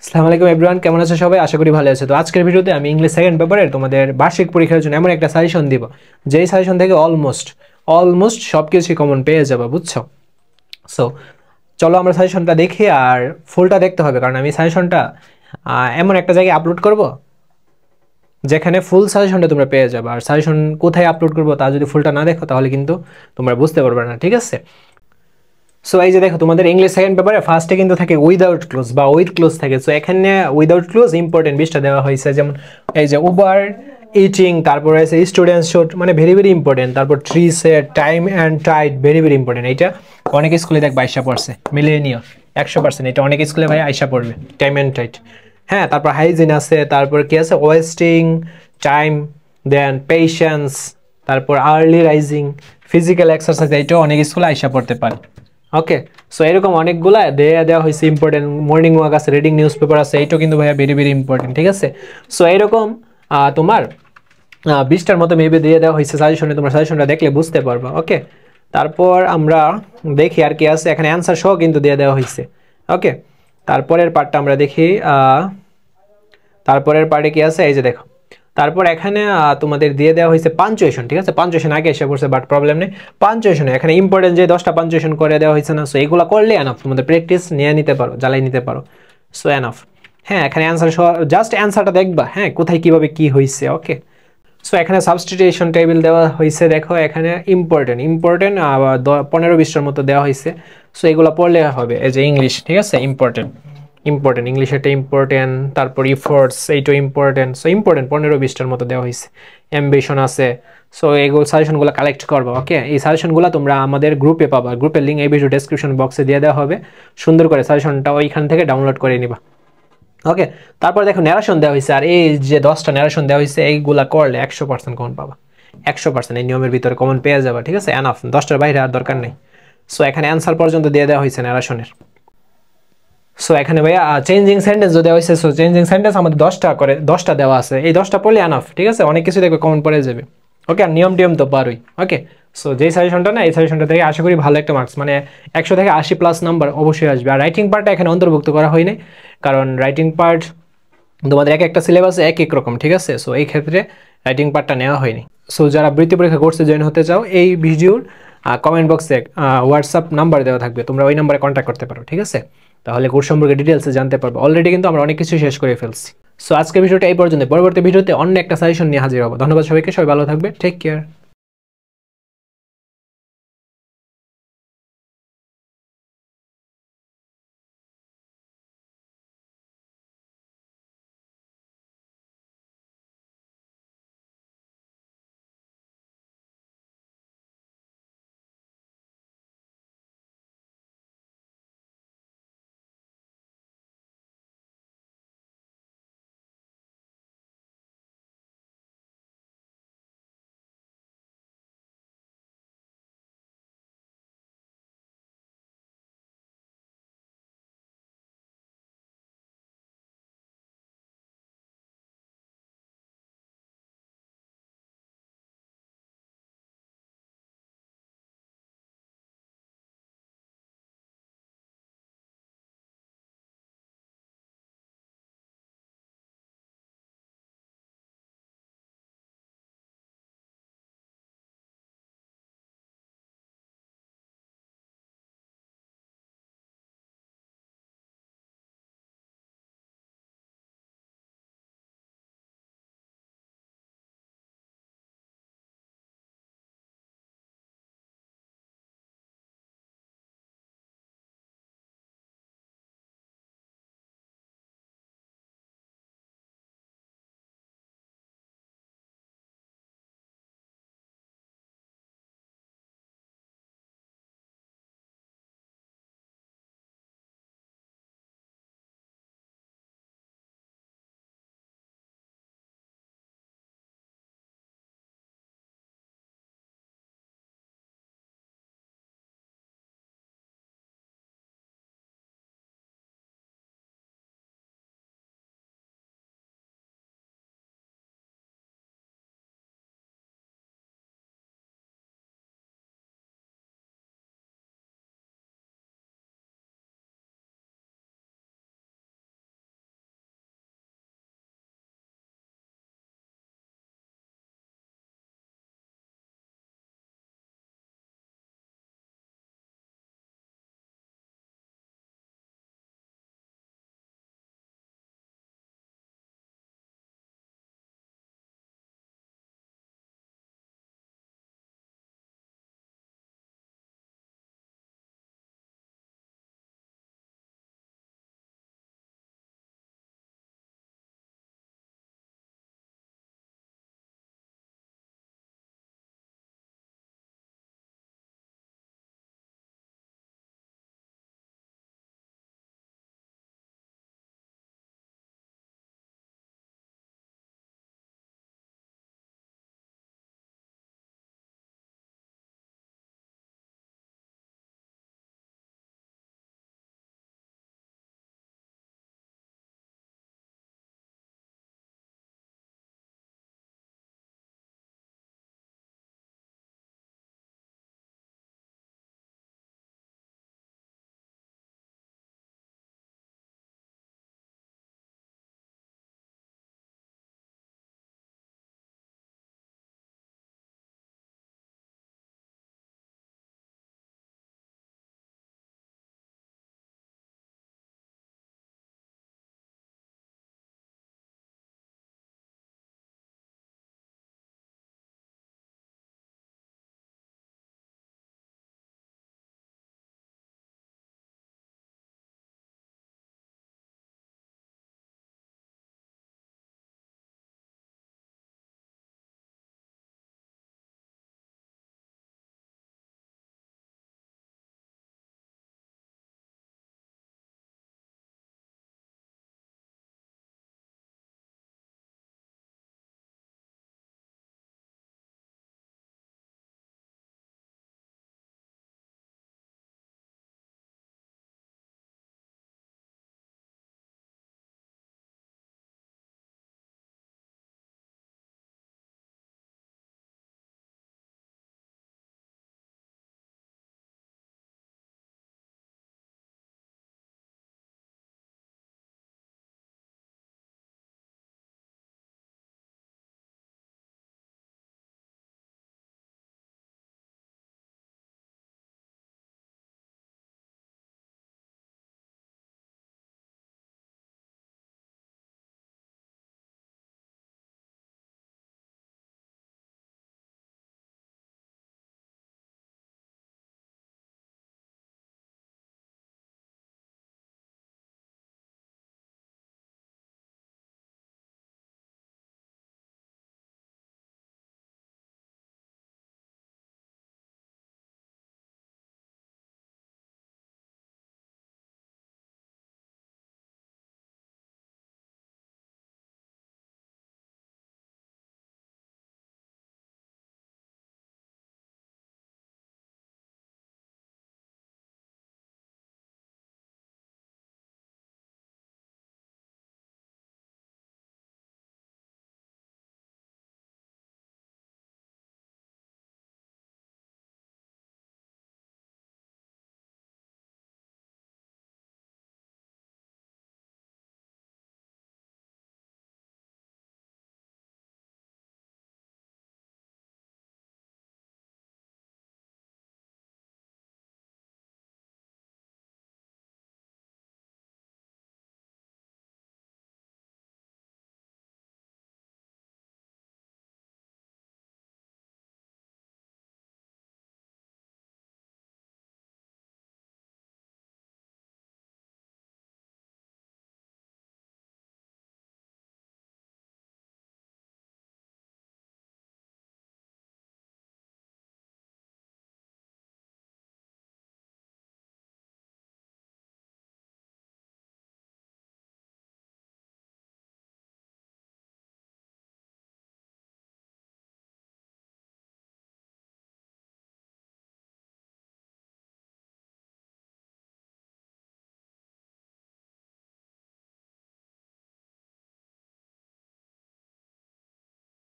আসসালামু আলাইকুম এভরিওয়ান, কেমন আছো সবাই? আশা করি ভালো আছো। তো আজকের ভিডিওতে আমি ইংলিশ সেকেন্ড পেপারের তোমাদের বার্ষিক পরীক্ষার জন্য এমন একটা সাজেশন দিব, যেই সাজেশন থেকে অলমোস্ট সব কিছুই কমন পেয়ে যাবে, বুঝছো? সো চলো আমরা সাজেশনটা দেখি, আর ফুলটা দেখতে হবে, কারণ আমি সাজেশনটা এমন একটা জায়গায় আপলোড করব যেখানে ফুল সাজেশনটা তোমরা পেয়ে যাবে। আর সাজেশন কোথায় আপলোড করবো তা যদি ফুলটা না দেখো তাহলে কিন্তু তোমরা বুঝতে পারবে না, ঠিক আছে? সো এই যে দেখো, তোমাদের ইংলিশ সেকেন্ড পেপারে ফার্স্টে কিন্তু থাকে উইদাউট ক্লোজ বা উইথ ক্লোজ থাকে। সো এখানে উইদাউট ক্লোজ ইম্পর্টেন্ট 20টা দেওয়া হয়েছে, যেমন এই যে উবার ইটিং, তারপরে আছে স্টুডেন্টস শুড, মানে ভেরি ভেরি ইম্পর্টেন্ট। তারপর ট্রি সেট, time and tide, very very important. এটা অনেক স্কুলে দেখ আইসা পড়ছে, মিলিয়ে নিও 100%। এটা অনেক স্কুলে ভাই আইসা পড়বে, টাইম অ্যান্ড টাইড। হ্যাঁ, তারপর হাইজিন আছে, তারপর কি আছে, ওয়েস্টিং টাইম, দেন পেশেন্স, তারপর আর্লি রাইজিং, ফিজিক্যাল এক্সারসাইজ, এইটাও অনেক স্কুলে আইসা পড়তে পারে। ওকে, সো এরকম অনেকগুলা দেওয়া হয়েছে ইম্পর্টেন্ট। মর্নিং ওয়াক আছে, রিডিং নিউজ পেপার আছে, এইটাও কিন্তু ভাইয়া ভেরি ভেরি ইম্পর্টেন্ট, ঠিক আছে? সো এরকম তোমার 20টার মতো মেবি দিয়ে দেওয়া হয়েছে সাজেশনে, তোমরা সাজেশনটা দেখলে বুঝতে পারবা। ওকে, তারপর আমরা দেখি আর কি আছে। এখানে অ্যান্সার সহ কিন্তু দিয়ে দেওয়া হয়েছে। ওকে, তারপরের পার্টটা আমরা দেখি। তারপরের পার্টে কি আছে, এই যে দেখো। তারপর এখানে তোমাদের দিয়ে দেওয়া হয়েছে পাঞ্চুয়েশন, ঠিক আছে? পাঞ্চুয়েশন আগে এসে পড়ছে, বাট প্রবলেম নেই। পাঞ্চুয়েশনে এখানে ইম্পর্টেন্ট যে 10টা পাঞ্চুয়েশন করে দেওয়া হয়েছে না, সো এগুলো করলে এনাফ, তোমাদের প্র্যাকটিস নিয়ে নিতে পারো, জ্বালাই নিতে পারো। So enough. হ্যাঁ, এখানে অ্যান্সার জাস্ট অ্যান্সারটা দেখবা, হ্যাঁ, কোথায় কিভাবে কি হয়েছে। ওকে, সো এখানে সাবস্টিটিউশন টেবিল দেওয়া হয়েছে, দেখো এখানে ইম্পর্টেন্ট 15-20টার মতো দেওয়া হয়েছে। সো এগুলো পড়লে হবে। এই যে ইংলিশ, ঠিক আছে, ইম্পর্টেন্ট ইংলিশ, এটা ইম্পর্টেন্ট। তারপর ইফোর্টস, এইটাও ইম্পর্টেন্ট। সো ইম্পর্টেন্ট 15-20টার মতো দেওয়া হয়েছে। অ্যাম্বিশন আছে। সো এইগুলো সাজেশনগুলো কালেক্ট করবো। ওকে, এই সাজেশনগুলো তোমরা আমাদের গ্রুপে পাবা, গ্রুপের লিঙ্ক এই ভিডিও ডেসক্রিপশন বক্সে দিয়ে দেওয়া হবে। সুন্দর করে সাজেশনটা ওইখান থেকে ডাউনলোড করে নিবা। ওকে, তারপর দেখো ন্যারেশন দেওয়া হয়েছে, আর এই যে 10টা ন্যারেশন দেওয়া হয়েছে, এইগুলা করলে 100% কমন পাবা, 100%। এই নিয়মের ভিতরে কমন পেয়ে যাবা, ঠিক আছে? এনাফ, 10টার বাইরে আর দরকার নেই। সো এখানে অ্যান্সার পর্যন্ত দিয়ে দেওয়া হয়েছে ন্যারেশনের। সো এখানে ভাইয়া চেঞ্জিং সেন্টেন্স দেওয়া হয়েছে। সো চেঞ্জিং সেন্টেন্স আমাদের 10টা দেওয়া আছে, এই 10টা পড়লে এনাফ, ঠিক আছে? অনেক কিছু দেখবে কমন পড়ে যাবে। ওকে, আর নিয়ম টিয়ম তো পারোই। ওকে, সো যেই সাজেশনটা না, এই সাজেশনটা থেকে আশা করি ভালো একটা মার্কস, মানে 100 থেকে 80+ নাম্বার অবশ্যই আসবে। আর রাইটিং পার্টটা এখানে অন্তর্ভুক্ত করা হয়নি, কারণ রাইটিং পার্ট তোমাদের একটা সিলেবাসে এক এক রকম, ঠিক আছে? সো এই ক্ষেত্রে রাইটিং পার্টটা নেওয়া হয়নি। সো যারা বৃত্তি পরীক্ষা কোর্সে জয়েন হতে চাও, এই ভিডিওর কমেন্ট বক্সে হোয়াটসঅ্যাপ নাম্বার দেওয়া থাকবে, তোমরা ওই নাম্বারে কন্ট্যাক্ট করতে পারো, ঠিক আছে? তাহলে কোর্স সম্পর্কে ডিটেলসে জানতে পারবো। অলরেডি কিন্তু আমরা অনেক কিছু শেষ করে ফেলছি। সো আজকের ভিডিওটা এই পর্যন্ত, পরবর্তী ভিডিওতে অন্য একটা সাজেশন নিয়ে হাজির হবো। ধন্যবাদ সবাইকে, সবাই ভালো থাকবে, টেক কেয়ার।